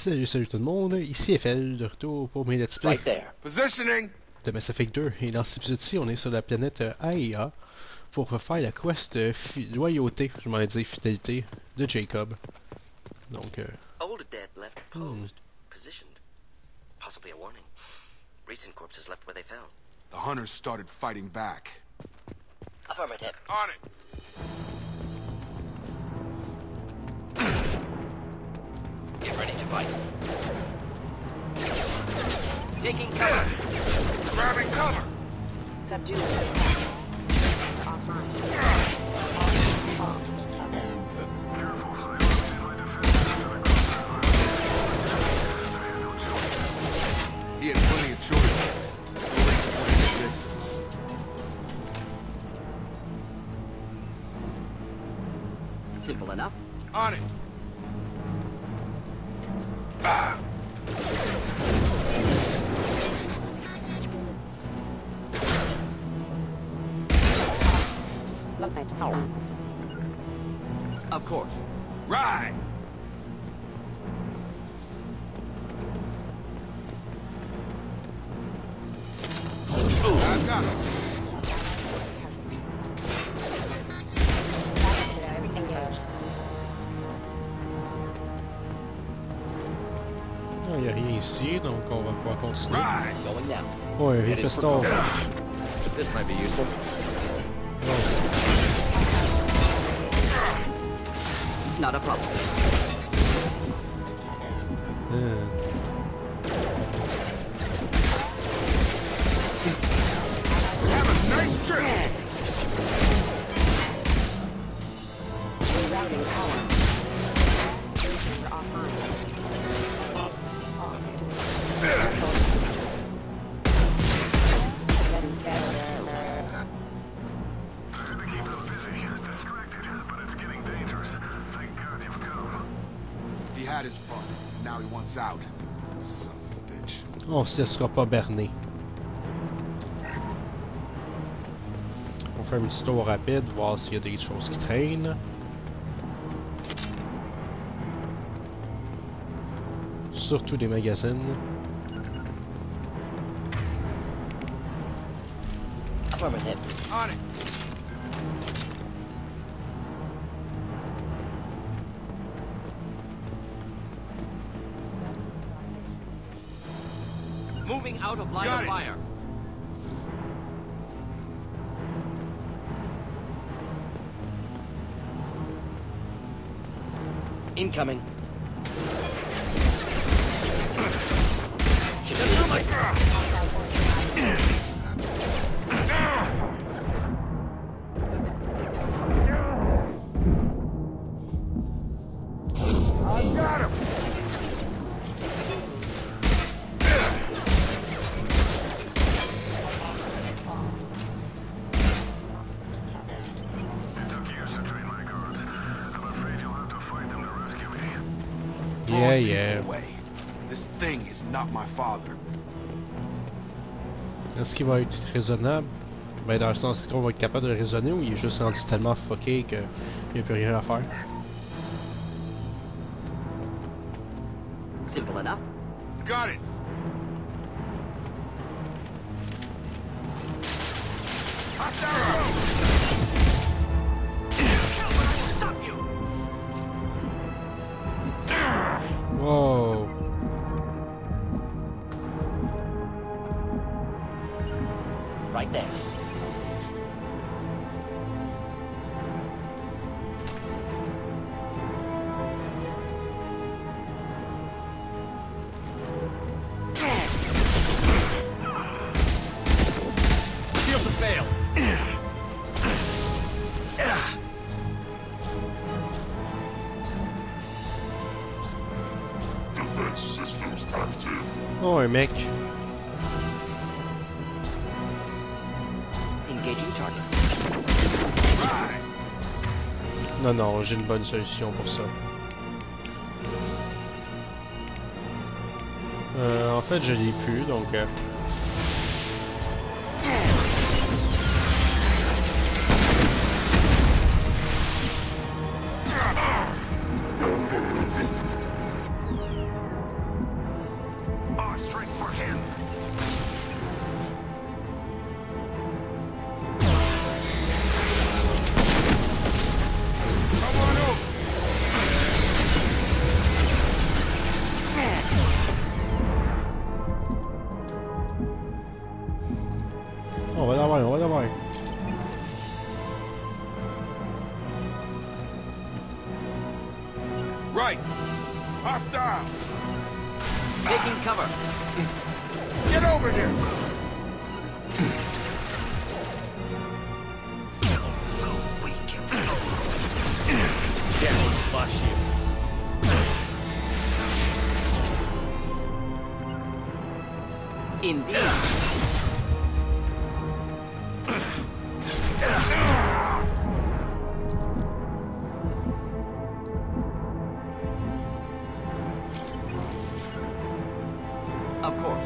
Salut tout le monde, ici Eiffel, de retour pour mes let's play de Mass Effect 2. Et dans cet épisode-ci, on est sur la planète AEA pour faire la quest loyauté, je m'en dire fidélité, de Jacob. Donc, Older dead left posed, positioned. Possibly a warning. Recent corpses left where they fell. The hunters started fighting back. Affirmative. On it! Get ready to fight. Taking cover. Grabbing cover! Subdue. Offline. He had plenty of choices. Victims. Simple enough. On it! Ah. Of course. Right! I've got him. il n'y a rien ici, donc on va pouvoir continuer. Right! Going now. Ouais, les pistons. This might be useful. Not a problem. Have a nice trip! Rerouting power. Offline. That is better. To keep them busy, distracted, but it's getting dangerous. Thank God you've come. He had his fun. Now he wants out. Son of a bitch. On se laissera pas berner. On fait un petit tour rapide, voir s'il y a des choses qui traînent. Surtout des magazines. Affirmative. On it! Moving out of line Got of it. fire. Incoming. She doesn't know my... I got him! It took years to train my guards. I'm afraid you'll have to fight them to rescue me. Yeah, Throwing yeah. people away. This thing is not my father. Est-ce qu'il va être raisonnable? Ben dans le sens qu'on va être capable de raisonner ou il est juste rendu tellement fucké qu'il n'y a plus rien à faire? Simple enough. Got it! Hot down! Stop you! Wow! Right there. Shield to fail. Defense systems active. Oh, un mec. Engaging target. Non, non, j'ai une bonne solution pour ça. En fait, je l'ai plus, donc... Hostile! Taking cover. Get over here! So weak. Damn, flush you. Indeed. Of course.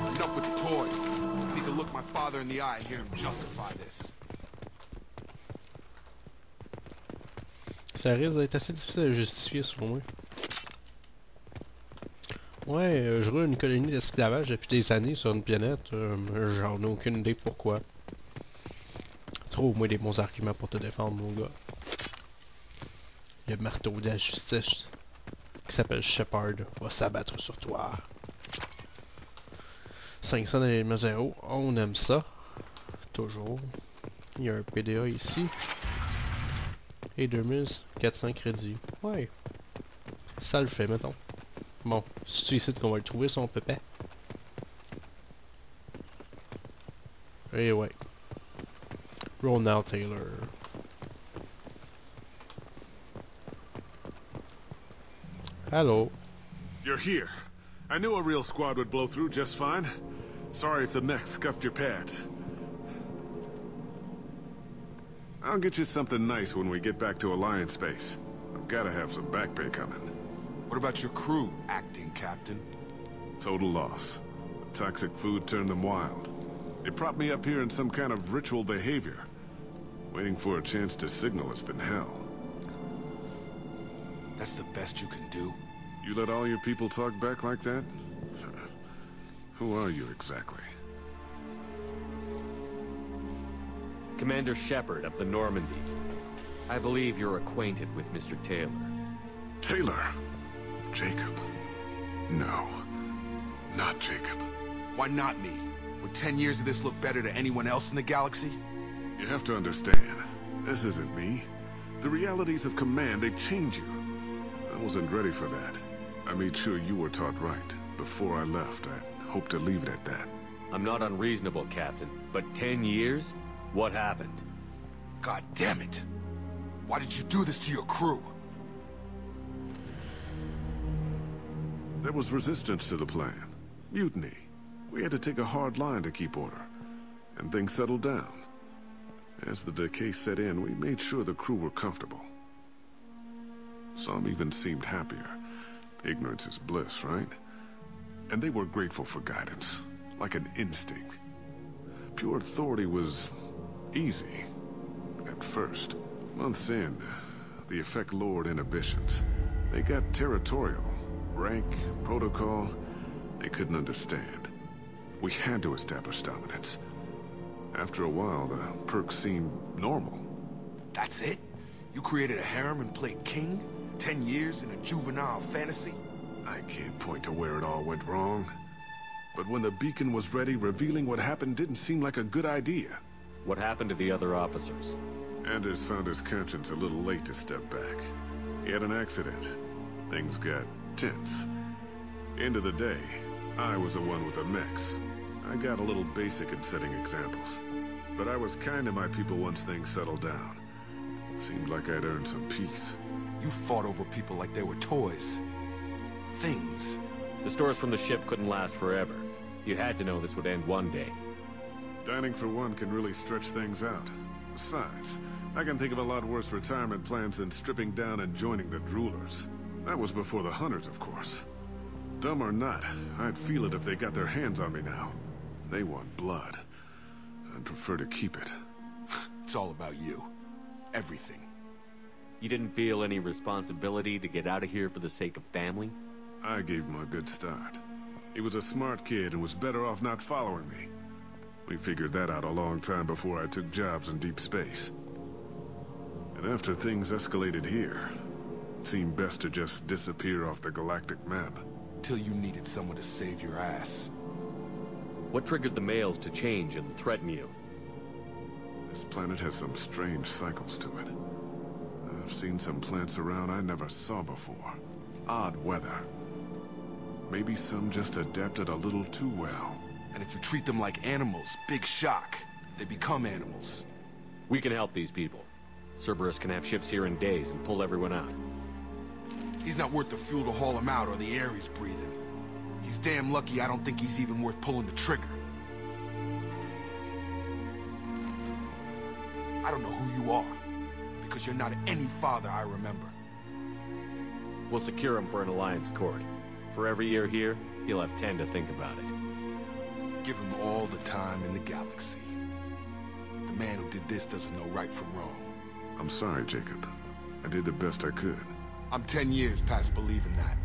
Enough with the toys. I need to look my father in the eye and hear him justify this. Ça risque d'être assez difficile à justifier selon moi. Ouais, je roule une colonie d'esclavage depuis des années sur une planète. J'en ai aucune idée pourquoi. Trouve-moi des bons arguments pour te défendre, mon gars. Le marteau de la justice qui s'appelle Shepard va s'abattre sur toi. 500 d'éléments 0, on aime ça. Toujours. Il y a un PDA ici. Et 2400 crédits. Ouais. Ça le fait, mettons. Bon, c'est ici qu'on va le trouver, son pépé. Et ouais. Roll now, Taylor. Hello. You're here. I knew a real squad would blow through just fine. Sorry if the mech scuffed your pads. I'll get you something nice when we get back to Alliance space. I've gotta have some back pay coming. What about your crew, acting captain? Total loss. The toxic food turned them wild. They propped me up here in some kind of ritual behavior. Waiting for a chance to signal has been hell. That's the best you can do? You let all your people talk back like that? Who are you exactly? Commander Shepard of the Normandy. I believe you're acquainted with Mr. Taylor. Taylor? Jacob? No. Not Jacob. Why not me? Would 10 years of this look better to anyone else in the galaxy? You have to understand, this isn't me. The realities of command, they change you. I wasn't ready for that. I made sure you were taught right. Before I left, I hoped to leave it at that. I'm not unreasonable, Captain, but 10 years? What happened? God damn it! Why did you do this to your crew? There was resistance to the plan. Mutiny. We had to take a hard line to keep order. And things settled down. As the decay set in, we made sure the crew were comfortable. Some even seemed happier. Ignorance is bliss, right? And they were grateful for guidance, like an instinct. Pure authority was easy, at first. Months in, the effect lowered inhibitions. They got territorial. Rank, protocol, they couldn't understand. We had to establish dominance. After a while, the perks seemed normal. That's it? You created a harem and played king? 10 years in a juvenile fantasy? I can't point to where it all went wrong. But when the beacon was ready, revealing what happened didn't seem like a good idea. What happened to the other officers? Anders found his conscience a little late to step back. He had an accident. Things got tense. End of the day, I was the one with the mechs. I got a little basic in setting examples. But I was kind to my people once things settled down. Seemed like I'd earned some peace. You fought over people like they were toys. Things. The stores from the ship couldn't last forever. You had to know this would end one day. Dining for one can really stretch things out. Besides, I can think of a lot worse retirement plans than stripping down and joining the droolers. That was before the hunters, of course. Dumb or not, I'd feel it if they got their hands on me now. They want blood. I'd prefer to keep it. It's all about you. Everything. You didn't feel any responsibility to get out of here for the sake of family? I gave him a good start. He was a smart kid and was better off not following me. We figured that out a long time before I took jobs in deep space. And after things escalated here, it seemed best to just disappear off the galactic map. Till you needed someone to save your ass. What triggered the males to change and threaten you? This planet has some strange cycles to it. I've seen some plants around I never saw before. Odd weather. Maybe some just adapted a little too well. And if you treat them like animals, big shock. They become animals. We can help these people. Cerberus can have ships here in days and pull everyone out. He's not worth the fuel to haul him out or the air he's breathing. He's damn lucky I don't think he's even worth pulling the trigger. I don't know who you are, because you're not any father I remember. We'll secure him for an Alliance court. For every year here, he'll have 10 to think about it. Give him all the time in the galaxy. The man who did this doesn't know right from wrong. I'm sorry, Jacob. I did the best I could. I'm 10 years past believing that.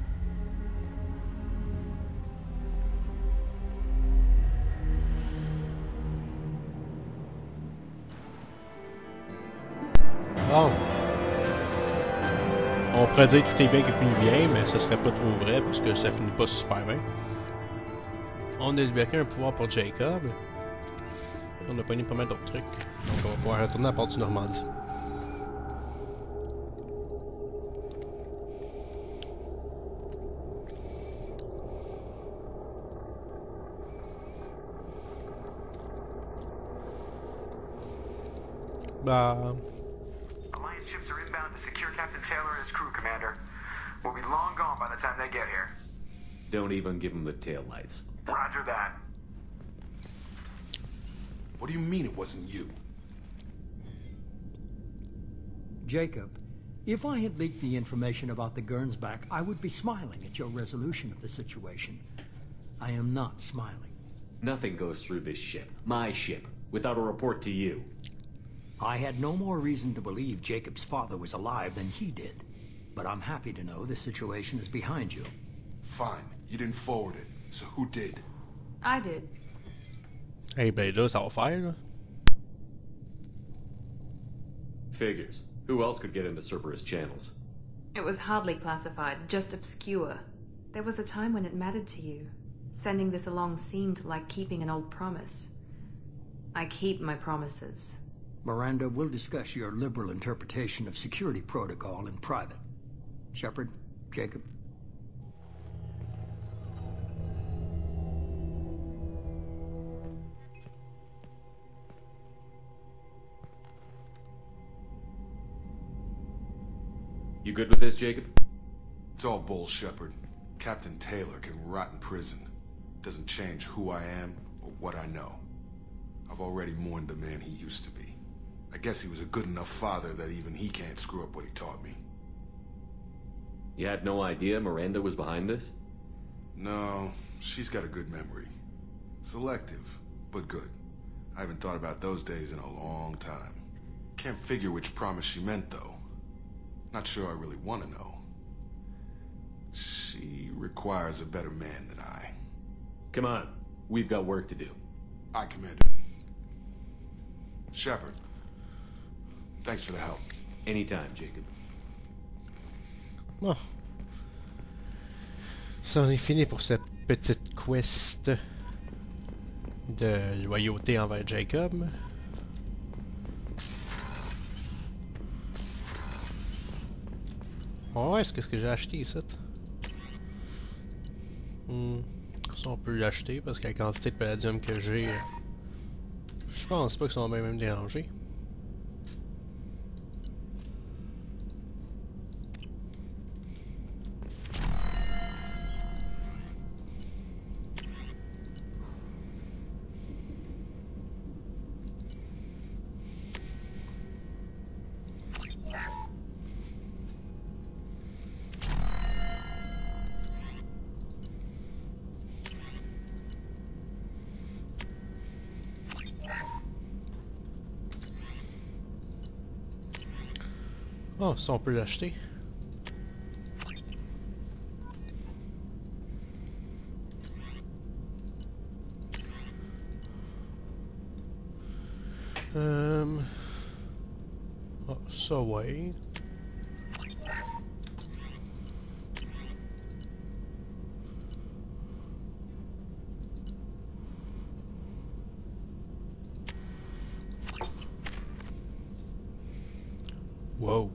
Bon. On pourrait dire que tout est bien qui finit bien, mais ce serait pas trop vrai parce que ça finit pas super bien. On a débloqué un pouvoir pour Jacob. On a pogné pas mal d'autres trucs. Donc on va pouvoir retourner à la Partie Normandie. Bah... Alliance ships are inbound to secure Captain Taylor and his crew, Commander. We'll be long gone by the time they get here. Don't even give him the taillights. Roger that. What do you mean it wasn't you? Jacob, if I had leaked the information about the Gernsback, I would be smiling at your resolution of the situation. I am not smiling. Nothing goes through this ship, my ship, without a report to you. I had no more reason to believe Jacob's father was alive than he did. But I'm happy to know the situation is behind you. Fine. You didn't forward it. So who did? I did. Hey, ben là, ça va faire, là. Figures. Who else could get into Cerberus channels? It was hardly classified, just obscure. There was a time when it mattered to you. Sending this along seemed like keeping an old promise. I keep my promises. Miranda, we'll discuss your liberal interpretation of security protocol in private. Shepard, Jacob. You good with this, Jacob? It's all bull, Shepard. Captain Taylor can rot in prison. Doesn't change who I am or what I know. I've already mourned the man he used to be. I guess he was a good enough father that even he can't screw up what he taught me. You had no idea Miranda was behind this? No, she's got a good memory. Selective, but good. I haven't thought about those days in a long time. Can't figure which promise she meant, though. Not sure I really want to know. She requires a better man than I. Come on, we've got work to do. Aye, Commander. Shepard. Thanks for the help. Anytime, Jacob. Bon. Ça en est fini pour cette petite quest de loyauté envers Jacob. Ouais, est-ce que j'ai acheté ici? Ça on peut l'acheter parce que la quantité de palladium que j'ai, je pense pas que ça va même me déranger. Oh, ça on peut l'acheter. Oh, ça ouais. Wow.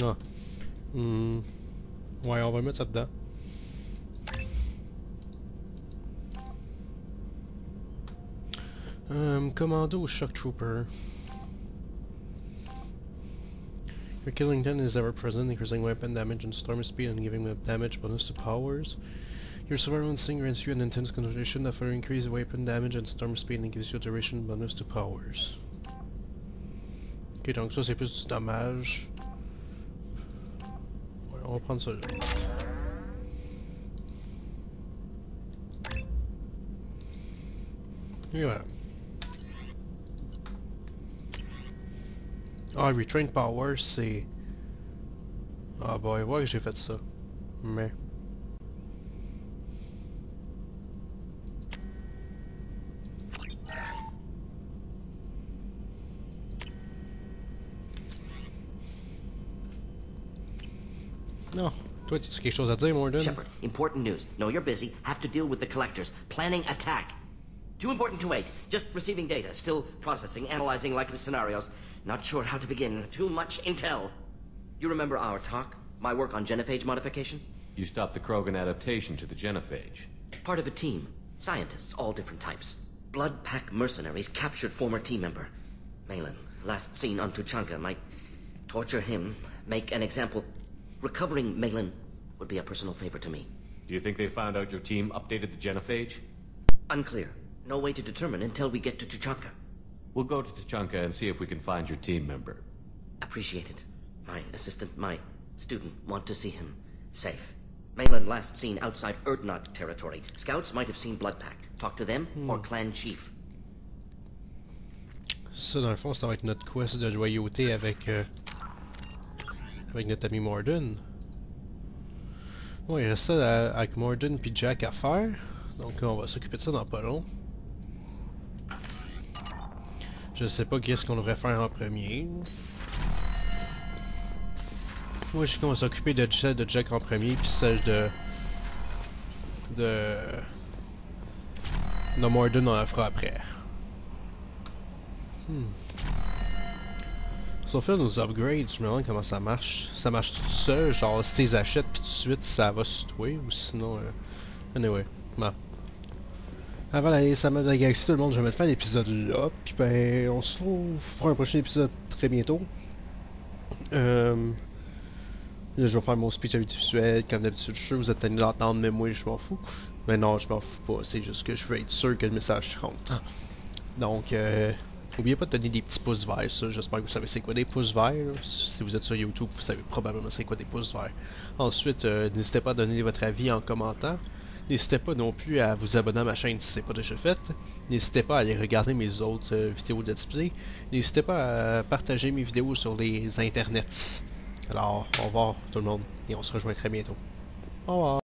Ah. Ouais, on va mettre ça dedans. Commando Shock Trooper. Your killing 10 is ever present, increasing weapon damage and storm speed and giving the damage bonus to powers. Your survival instinct grants you an intense concentration that further increases weapon damage and storm speed and gives you a duration bonus to powers. Ok, donc ça c'est plus du dommage. Ouais, on va prendre ça là. Et voilà. Ah, Retrain Power, c'est... Ah boy, ouais que j'ai fait ça. Mais... Non. Toi, tu as quelque chose à dire, Mordin? Shepard, important news. Know you're busy. Have to deal with the collectors. Planning attack. Too important to wait. Just receiving data. Still processing, analyzing likely scenarios. Not sure how to begin. Too much intel. You remember our talk? My work on genophage modification? You stopped the Krogan adaptation to the genophage. Part of a team. Scientists, all different types. Blood pack mercenaries captured former team member. Malin, last seen on Tuchanka, might torture him, make an example. Recovering Malin would be a personal favor to me. Do you think they found out your team updated the genophage? Unclear. No way to determine until we get to Tuchanka. We'll go to Tuchanka and see if we can find your team member. Appreciate it. My assistant, my student, want to see him safe. Malin last seen outside Erdnot territory. Scouts might have seen Bloodpack. Talk to them or clan chief. Ça, dans le fond, ça va être notre quest de loyauté avec notre ami Mordin. Bon, il reste ça avec Mordin puis Jack à faire. Donc on va s'occuper de ça dans pas long. Je sais pas qu'est-ce qu'on devrait faire en premier. Moi je sais qu'on va s'occuper de Jack en premier, puis celle de Mordin on la fera après. Sauf là nos upgrades, je me demande comment ça marche. Ça marche tout seul, genre si tu les achètes puis tout de suite ça va se tuer, ou sinon... Anyway, bon. Avant d'aller ça m'a de la galaxie tout le monde, je vais mettre fin à l'épisode là, puis ben on se retrouve pour un prochain épisode très bientôt. Là je vais faire mon speech habituel, comme d'habitude je suis sûr vous êtes tenu d'entendre, mais moi je m'en fous. Mais non, je m'en fous pas, c'est juste que je veux être sûr que le message rentre. Donc n'oubliez pas de donner des petits pouces verts, ça, j'espère que vous savez c'est quoi des pouces verts. Si vous êtes sur YouTube, vous savez probablement c'est quoi des pouces verts. Ensuite, n'hésitez pas à donner votre avis en commentant. N'hésitez pas non plus à vous abonner à ma chaîne si ce n'est pas déjà fait. N'hésitez pas à aller regarder mes autres vidéos de let's play. N'hésitez pas à partager mes vidéos sur les internets. Alors, au revoir tout le monde et on se rejoint très bientôt. Au revoir.